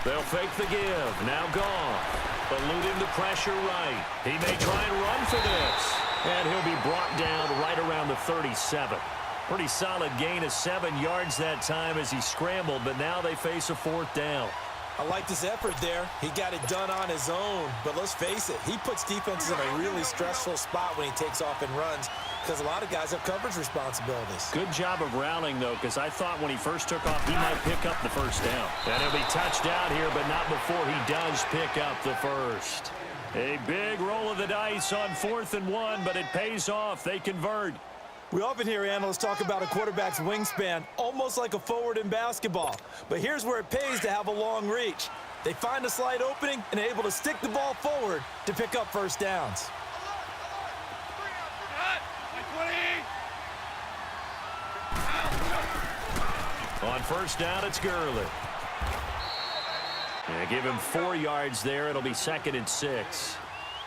They'll fake the give. Now Goff. Eluding the pressure right. He may try and run for this. And he'll be brought down right around the 37. Pretty solid gain of 7 yards that time as he scrambled, but now they face a 4th down. I like this effort there. He got it done on his own. But let's face it, he puts defenses in a really stressful spot when he takes off and runs because a lot of guys have coverage responsibilities. Good job of rounding, though, because I thought when he first took off, he might pick up the first down. And he'll be touched out here, but not before he does pick up the first. A big roll of the dice on 4th and 1, but it pays off. They convert. We often hear analysts talk about a quarterback's wingspan, almost like a forward in basketball. But here's where it pays to have a long reach. They find a slight opening and are able to stick the ball forward to pick up first downs. On first down, it's Gurley. And give him 4 yards there. It'll be 2nd and 6.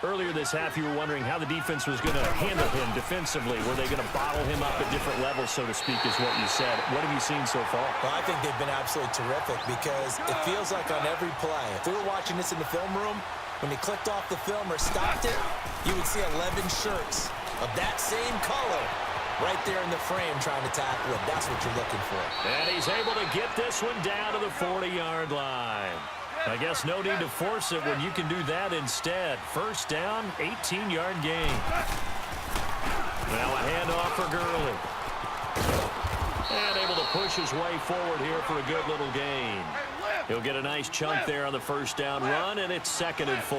Earlier this half, you were wondering how the defense was going to handle him defensively. Were they going to bottle him up at different levels, so to speak, is what you said. What have you seen so far? Well, I think they've been absolutely terrific because it feels like on every play, if we were watching this in the film room, when he clicked off the film or stopped it, you would see 11 shirts of that same color right there in the frame trying to tackle him. That's what you're looking for. And he's able to get this one down to the 40-yard line. I guess no need to force it when you can do that instead. First down, 18-yard gain. Now a handoff for Gurley. And able to push his way forward here for a good little gain. He'll get a nice chunk there on the first down run, and it's 2nd and 4.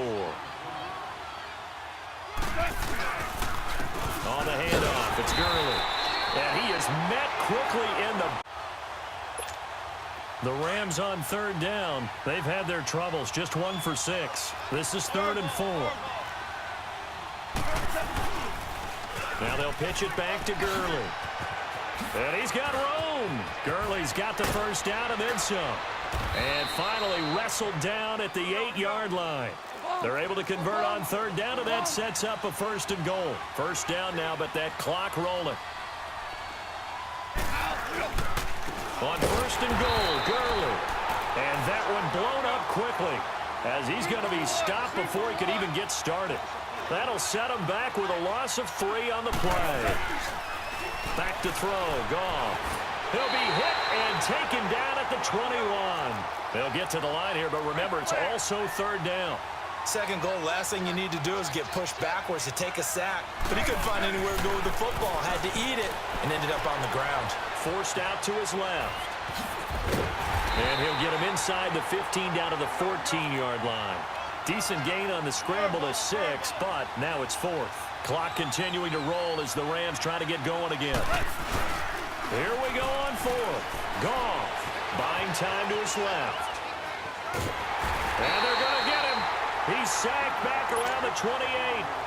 On the handoff, it's Gurley. And he is met quickly in the Rams on 3rd down. They've had their troubles. Just 1 for 6. This is 3rd and 4. Now they'll pitch it back to Gurley. And he's got room. Gurley's got the first down and then some. And finally wrestled down at the 8-yard line. They're able to convert on 3rd down, and that sets up a 1st and goal. First down now, but that clock rolling. On 1st and goal, Gurley. And that one blown up quickly as he's going to be stopped before he could even get started. That'll set him back with a loss of 3 on the play. Back to throw, Goff. He'll be hit and taken down at the 21. They'll get to the line here, but remember, it's also 3rd down. 2nd goal, last thing you need to do is get pushed backwards to take a sack. But he couldn't find anywhere to go with the football. Had to eat it and ended up on the ground. Forced out to his left. And he'll get him inside the 15 down to the 14-yard line. Decent gain on the scramble to 6, but now it's 4th. Clock continuing to roll as the Rams try to get going again. Here we go on 4th. Goff buying time to his left. And they're going to get him. He's sacked back around the 28.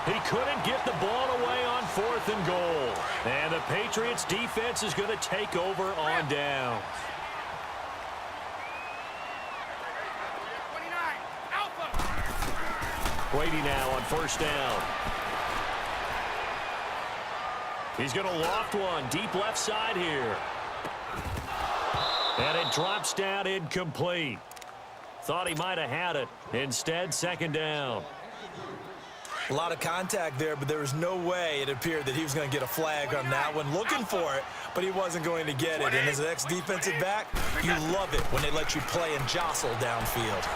He couldn't get the ball away on 4th and goal. And the Patriots defense is going to take over on down. Brady now on 1st down. He's going to loft one deep left side here. And it drops down incomplete. Thought he might have had it. Instead, 2nd down. A lot of contact there, but there was no way it appeared that he was going to get a flag on that one. Looking for it, but he wasn't going to get it. And as an ex-defensive back, you love it when they let you play and jostle downfield.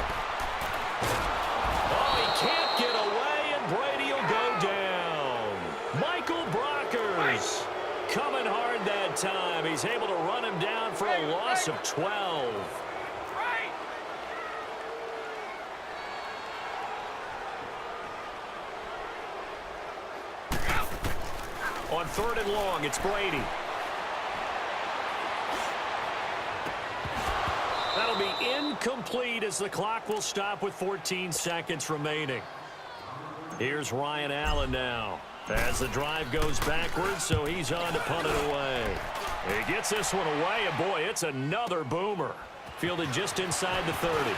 Oh, he can't get away, and Brady will go down. Michael Brockers coming hard that time. He's able to run him down for a loss of 12. On 3rd and long, it's Brady. That'll be incomplete as the clock will stop with 14 seconds remaining. Here's Ryan Allen now as the drive goes backwards, so he's on to punt it away. He gets this one away, and boy, it's another boomer. Fielded just inside the 30.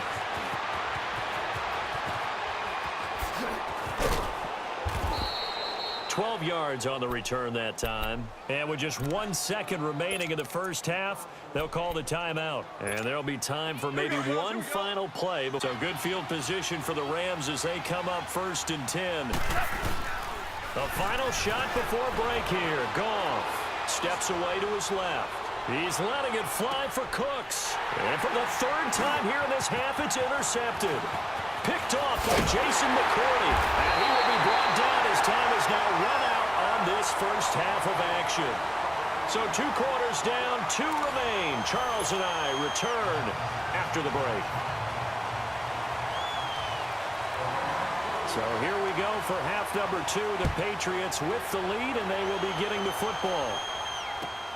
12 yards on the return that time. And with just 1 second remaining in the first half, they'll call the timeout. And there'll be time for maybe one final play. So good field position for the Rams as they come up 1st and 10. The final shot before break here. Goff steps away to his left. He's letting it fly for Cooks. And for the 3rd time here in this half, it's intercepted. Picked off by Jason McCourty. And he will be brought down as time is now run out on this first half of action. So 2 quarters down, 2 remain. Charles and I return after the break. So here we go for half number 2. The Patriots with the lead, and they will be getting the football.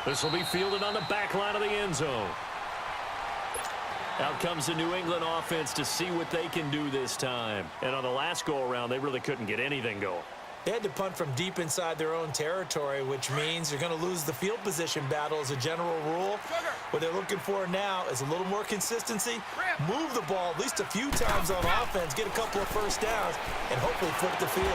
This will be fielded on the back line of the end zone. Out comes the New England offense to see what they can do this time. And on the last go-around, they really couldn't get anything going. They had to punt from deep inside their own territory, which means you're going to lose the field position battle as a general rule. What they're looking for now is a little more consistency, move the ball at least a few times on offense, get a couple of first downs, and hopefully flip the field.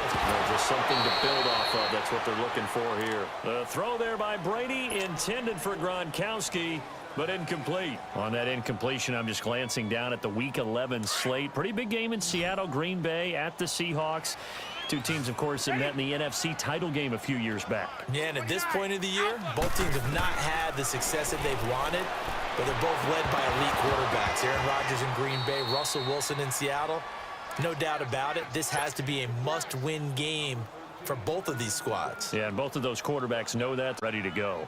Just something to build off of. That's what they're looking for here. The throw there by Brady, intended for Gronkowski, but incomplete. On that incompletion, I'm just glancing down at the Week 11 slate. Pretty big game in Seattle, Green Bay at the Seahawks. 2 teams, of course, that met in the NFC title game a few years back. Yeah, and at this point of the year, both teams have not had the success that they've wanted, but they're both led by elite quarterbacks. Aaron Rodgers in Green Bay, Russell Wilson in Seattle. No doubt about it, this has to be a must-win game for both of these squads. Yeah, and both of those quarterbacks know that, ready to go.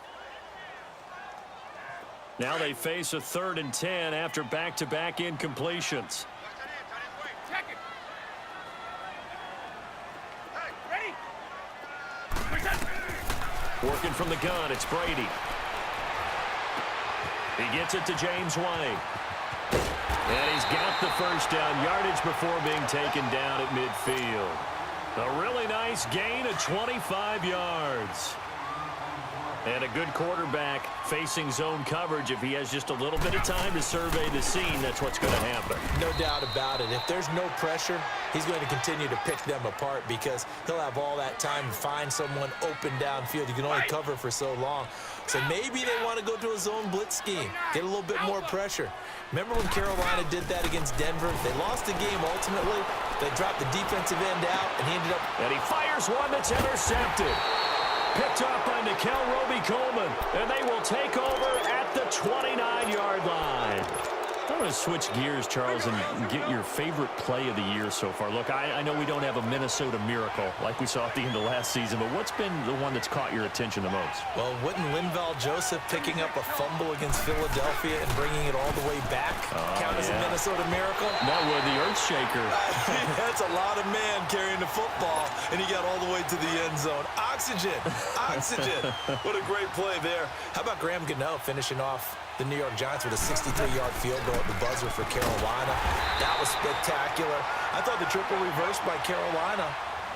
Now they face a 3rd and 10 after back-to-back incompletions. Working from the gun, it's Brady. He gets it to James White. And he's got the first down yardage before being taken down at midfield. A really nice gain of 25 yards. And a good quarterback facing zone coverage. If he has just a little bit of time to survey the scene, that's what's going to happen. No doubt about it. If there's no pressure, he's going to continue to pick them apart because he'll have all that time to find someone open downfield. You can only cover for so long. So maybe they want to go to a zone blitz scheme, get a little bit more pressure. Remember when Carolina did that against Denver? They lost the game ultimately. They dropped the defensive end out, and he ended up... And he fires one that's intercepted. Picked up by Nikel Roby-Coleman, and they will take over at the 29-yard line. I'm going to switch gears, Charles, and get your favorite play of the year so far. Look, I know we don't have a Minnesota miracle like we saw at the end of last season, but what's been the one that's caught your attention the most? Well, wouldn't Linval Joseph picking up a fumble against Philadelphia and bringing it all the way back count as a Minnesota miracle? That would, the earth shaker. That's a lot of man carrying the football, and he got all the way to the end zone. Oxygen, oxygen. What a great play there. How about Graham Gano finishing off the New York Giants with a 63-yard field goal at the buzzer for Carolina? That was spectacular. I thought the triple reverse by Carolina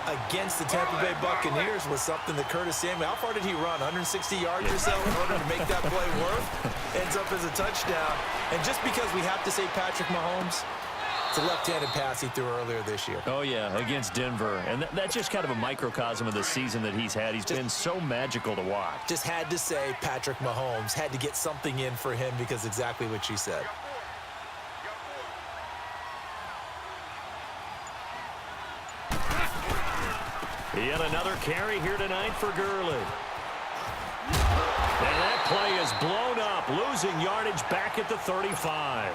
against the Tampa Bay Buccaneers was something that Curtis Samuel, how far did he run? 160 yards or so in order to make that play work? Ends up as a touchdown. And just because we have to say Patrick Mahomes, it's a left-handed pass he threw earlier this year. Oh, yeah, against Denver. And that's just kind of a microcosm of the season that he's had. He's been so magical to watch. Just had to say Patrick Mahomes, had to get something in for him because exactly what you said. Yet another carry here tonight for Gurley. And that play is blown up, losing yardage back at the 35.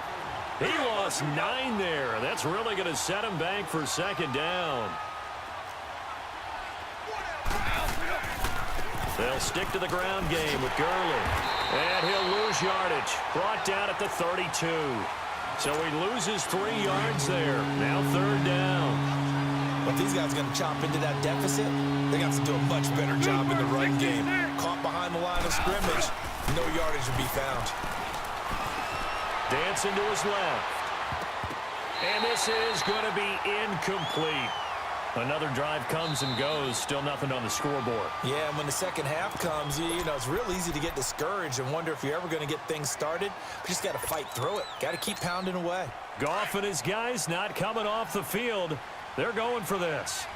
He lost 9 there. That's really going to set him back for 2nd down. They'll stick to the ground game with Gurley. And he'll lose yardage. Brought down at the 32. So he loses 3 yards there. Now 3rd down. But these guys are going to chop into that deficit. They got to do a much better job in the run game. Caught behind the line of scrimmage. No yardage to be found. Dancing to his left. And this is going to be incomplete. Another drive comes and goes. Still nothing on the scoreboard. Yeah, and when the second half comes, you know, it's real easy to get discouraged and wonder if you're ever going to get things started. You just got to fight through it. Got to keep pounding away. Goff and his guys not coming off the field. They're going for this.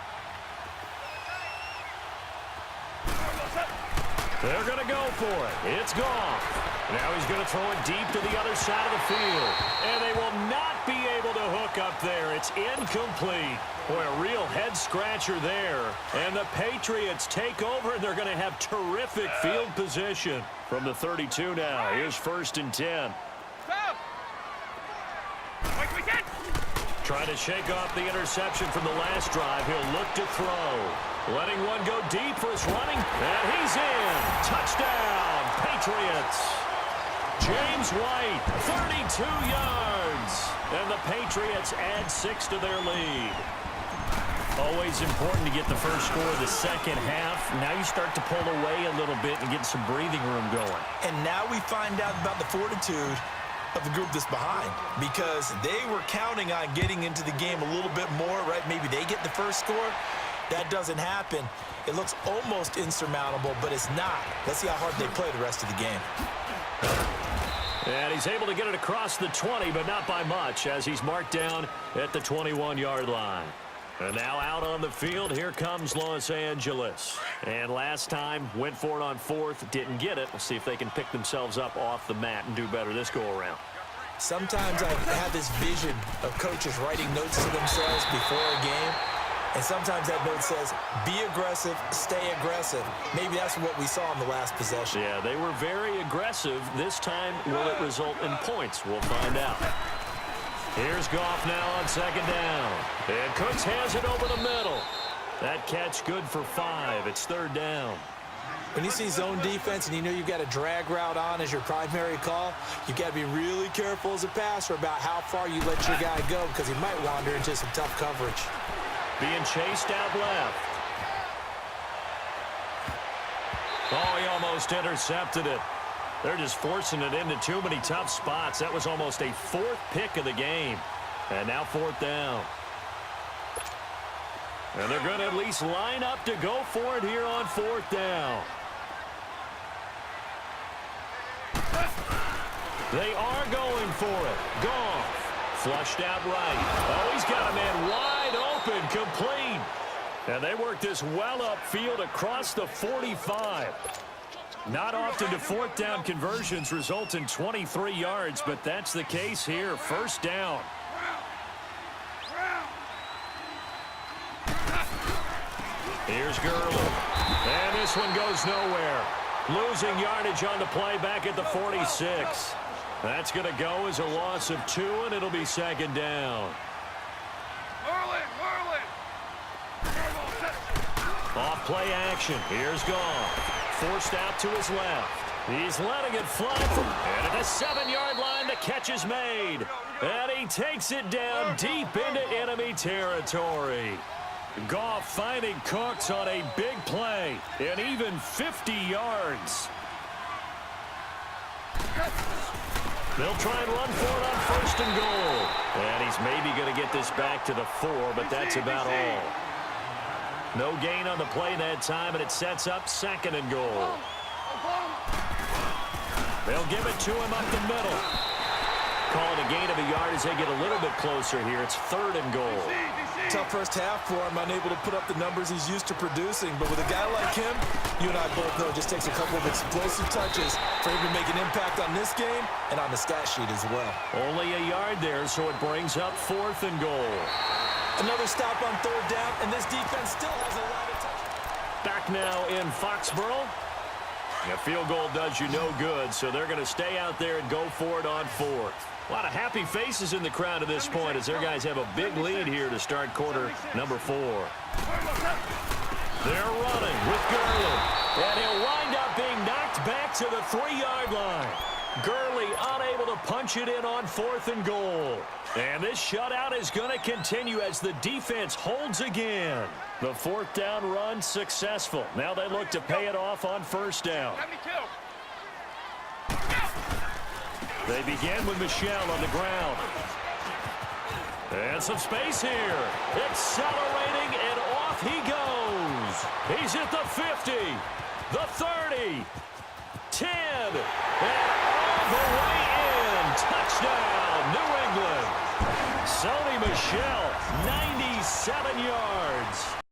They're going to go for it. It's Goff. Now he's going to throw it deep to the other side of the field. And they will not be able to hook up there. It's incomplete. Boy, a real head-scratcher there. And the Patriots take over, and they're going to have terrific field position. From the 32 now, here's 1st and 10. Trying to shake off the interception from the last drive. He'll look to throw. Letting one go deep for his running. And he's in. Touchdown, Patriots. James White, 32 yards. And the Patriots add 6 to their lead. Always important to get the first score of the second half. Now you start to pull away a little bit and get some breathing room going. And now we find out about the fortitude of the group that's behind, because they were counting on getting into the game a little bit more, right? Maybe they get the first score. That doesn't happen. It looks almost insurmountable, but it's not. Let's see how hard they play the rest of the game. And he's able to get it across the 20, but not by much, as he's marked down at the 21-yard line. And now out on the field, here comes Los Angeles. And last time, went for it on 4th, didn't get it. We'll see if they can pick themselves up off the mat and do better this go-around. Sometimes I have this vision of coaches writing notes to themselves before a game. And sometimes that note says, be aggressive, stay aggressive. Maybe that's what we saw in the last possession. Yeah, they were very aggressive. This time, will it result in points? We'll find out. Here's Goff now on 2nd down. And Cooks has it over the middle. That catch good for 5. It's 3rd down. When you see zone defense and you know you've got a drag route on as your primary call, you've got to be really careful as a passer about how far you let your guy go, because he might wander into some tough coverage. Being chased out left. Oh, he almost intercepted it. They're just forcing it into too many tough spots. That was almost a 4th pick of the game. And now 4th down. And they're going to at least line up to go for it here on 4th down. They are going for it. Goff. Flushed out right. Oh, he's got a man wide open, complete. And they work this well upfield across the 45. Not often do 4th down conversions result in 23 yards, but that's the case here. 1st down. Here's Gurley. And this one goes nowhere. Losing yardage on the play back at the 46. That's going to go as a loss of 2, and it'll be 2nd down. Off play action. Here's Goff. Forced out to his left. He's letting it fly from, and at the 7-yard line, the catch is made. And he takes it down deep into enemy territory. Goff finding Cooks on a big play, and even 50 yards. They'll try and run for it on 1st and goal. And he's maybe going to get this back to the 4, but that's about all. No gain on the play that time, and it sets up 2nd and goal. They'll give it to him up the middle. Call it a gain of a yard as they get a little bit closer here. It's 3rd and goal. Tough first half for him, unable to put up the numbers he's used to producing. But with a guy like him, you and I both know it just takes a couple of explosive touches for him to make an impact on this game and on the stat sheet as well. Only a yard there, so it brings up 4th and goal. Another stop on 3rd down, and this defense still has a lot of touch. Back now in Foxborough. A field goal does you no good, so they're going to stay out there and go for it on 4th. A lot of happy faces in the crowd at this point as their guys have a big lead here to start quarter number 4. They're running with Gurley, and he'll wind up being knocked back to the 3-yard line. Gurley unable to punch it in on 4th and goal. And this shutout is going to continue as the defense holds again. The 4th down run successful. Now they look to pay it off on 1st down. They begin with Michel on the ground. And some space here. Accelerating, and off he goes. He's at the 50, the 30, 10, and all the way in. Touchdown, New England. Sony Michel, 97 yards.